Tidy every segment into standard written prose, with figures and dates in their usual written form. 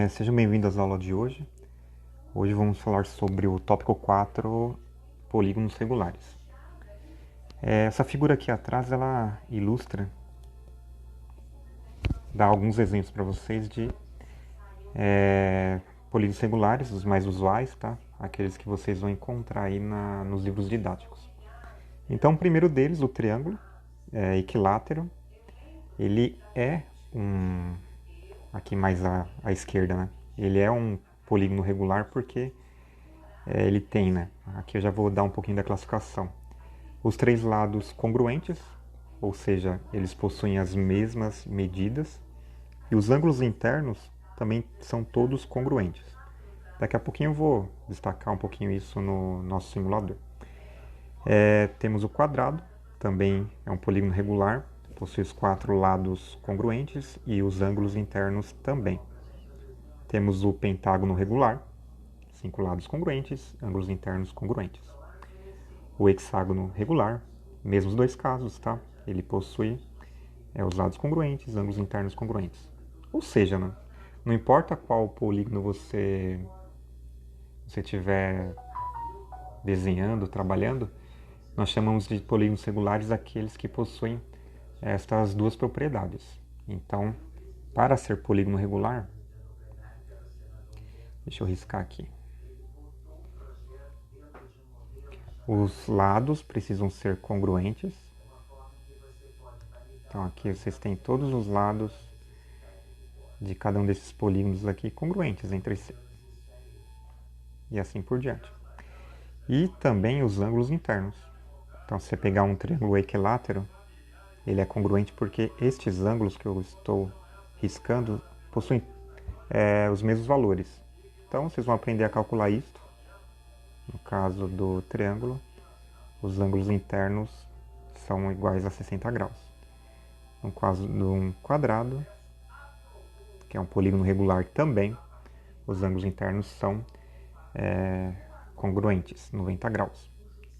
Sejam bem-vindos à aula de hoje. Hoje vamos falar sobre o tópico 4, polígonos regulares. Essa figura aqui atrás, ela ilustra, dá alguns exemplos para vocês de polígonos regulares, os mais usuais, tá? Aqueles que vocês vão encontrar aí nos livros didáticos. Então, o primeiro deles, o triângulo equilátero, ele é aqui mais à esquerda, né? Ele é um polígono regular porque ele tem, né? Aqui eu já vou dar um pouquinho da classificação. Os três lados congruentes, ou seja, eles possuem as mesmas medidas, e os ângulos internos também são todos congruentes. Daqui a pouquinho eu vou destacar um pouquinho isso no nosso simulador. Temos o quadrado, também é um polígono regular, possui os quatro lados congruentes e os ângulos internos também. Temos o pentágono regular, 5 lados congruentes, ângulos internos congruentes. O hexágono regular, mesmos dois casos, tá? Ele possui os lados congruentes, ângulos internos congruentes. Ou seja, né? Não importa qual polígono você estiver desenhando, trabalhando, nós chamamos de polígonos regulares aqueles que possuem estas duas propriedades. Então, para ser polígono regular, deixa eu riscar aqui. Os lados precisam ser congruentes. Então aqui vocês têm todos os lados de cada um desses polígonos aqui congruentes entre si. E assim por diante. E também os ângulos internos. Então se você pegar um triângulo equilátero, ele é congruente porque estes ângulos que eu estou riscando possuem os mesmos valores. Então vocês vão aprender a calcular isto. No caso do triângulo, os ângulos internos são iguais a 60 graus. No caso de um quadrado, que é um polígono regular também, os ângulos internos são congruentes, 90 graus.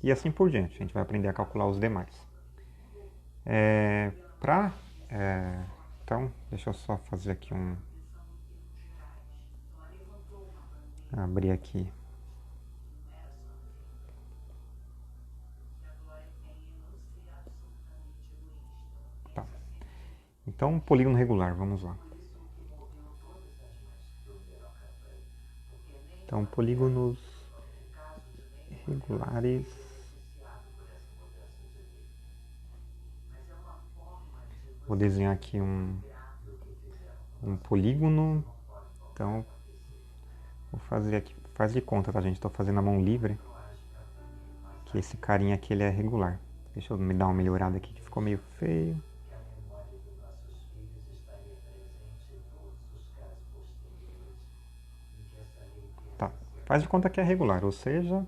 E assim por diante, a gente vai aprender a calcular os demais. Então, deixa eu só fazer aqui abrir aqui. Tá. Então, polígono regular, vamos lá. Então, polígonos regulares. Vou desenhar aqui um polígono. Então, vou fazer aqui. Faz de conta, tá, gente? Estou fazendo a mão livre. Que esse carinha aqui ele é regular. Deixa eu me dar uma melhorada aqui que ficou meio feio. Tá. Faz de conta que é regular, ou seja,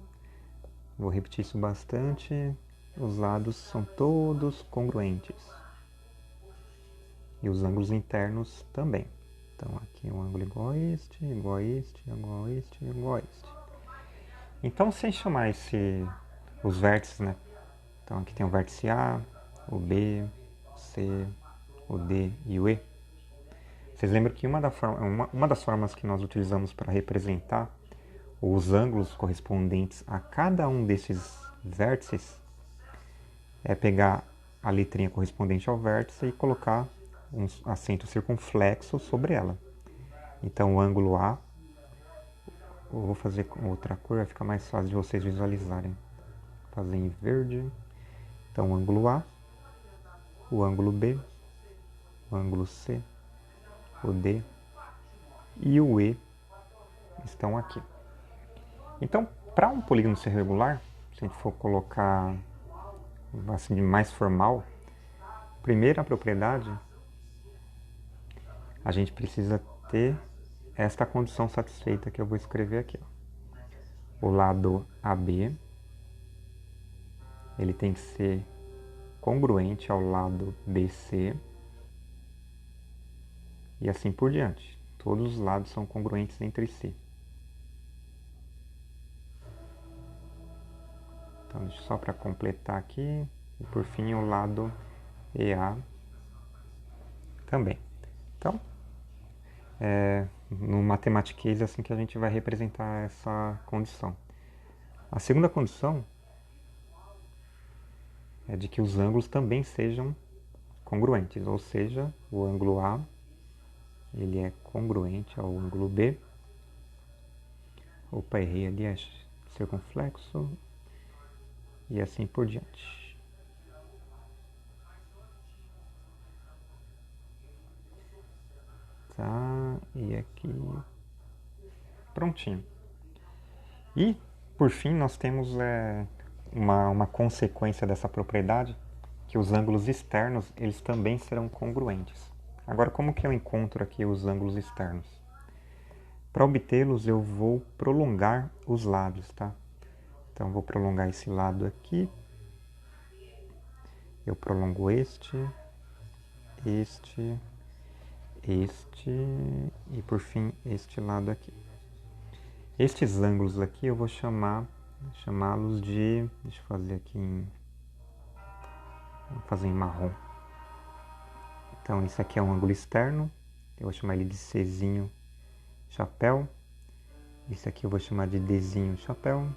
vou repetir isso bastante. Os lados são todos congruentes. E os ângulos internos também. Então aqui um ângulo igual a este, igual a este, igual a este, igual a este. Então se a gente chamar os vértices, né? Então aqui tem o vértice A, o B, o C, o D e o E. Vocês lembram que uma das formas que nós utilizamos para representar os ângulos correspondentes a cada um desses vértices é pegar a letrinha correspondente ao vértice e colocar um acento circunflexo sobre ela. Então o ângulo A, eu vou fazer com outra cor, vai ficar mais fácil de vocês visualizarem. Vou fazer em verde. Então o ângulo A, o ângulo B, o ângulo C, o D e o E estão aqui. Então, para um polígono ser regular, se a gente for colocar assim de mais formal, primeira propriedade, a gente precisa ter esta condição satisfeita que eu vou escrever aqui. Ó. O lado AB, ele tem que ser congruente ao lado BC e assim por diante. Todos os lados são congruentes entre si. Então, só para completar aqui, e por fim o lado EA também. Então, no mathematiquês é assim que a gente vai representar essa condição. A segunda condição é de que os ângulos também sejam congruentes, ou seja, o ângulo A ele é congruente ao ângulo B. Opa, errei ali, é circunflexo e assim por diante. Tá, e aqui, prontinho. E, por fim, nós temos uma consequência dessa propriedade, que os ângulos externos eles também serão congruentes. Agora, como que eu encontro aqui os ângulos externos? Para obtê-los, eu vou prolongar os lados, tá? Então, vou prolongar esse lado aqui. Eu prolongo este, e, por fim, este lado aqui. Estes ângulos aqui eu vou chamá-los de... Deixa eu fazer aqui vou fazer em marrom. Então, esse aqui é um ângulo externo. Eu vou chamar ele de Czinho chapéu. Esse aqui eu vou chamar de Dzinho chapéu.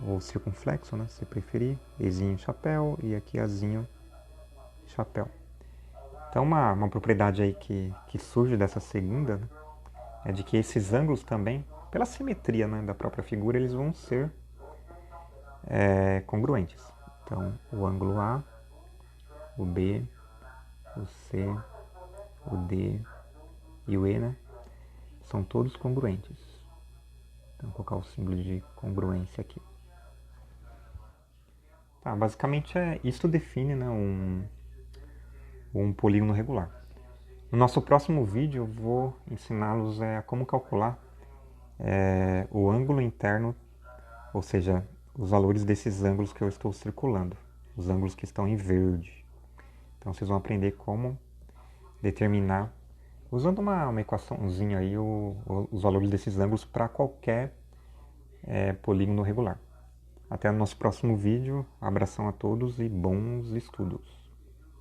Ou circunflexo, né? Se preferir. Ezinho chapéu. E aqui Azinho chapéu. Então, uma propriedade aí que surge dessa segunda, né, é de que esses ângulos também, pela simetria, né, da própria figura, eles vão ser congruentes. Então, o ângulo A, o B, o C, o D e o E, né, são todos congruentes. Então, vou colocar o símbolo de congruência aqui. Tá, basicamente isso define, né, um polígono regular. No nosso próximo vídeo eu vou ensiná-los a como calcular o ângulo interno, ou seja, os valores desses ângulos que eu estou circulando, os ângulos que estão em verde. Então vocês vão aprender como determinar, usando uma equaçãozinha aí, os valores desses ângulos para qualquer polígono regular. Até o nosso próximo vídeo, abração a todos e bons estudos!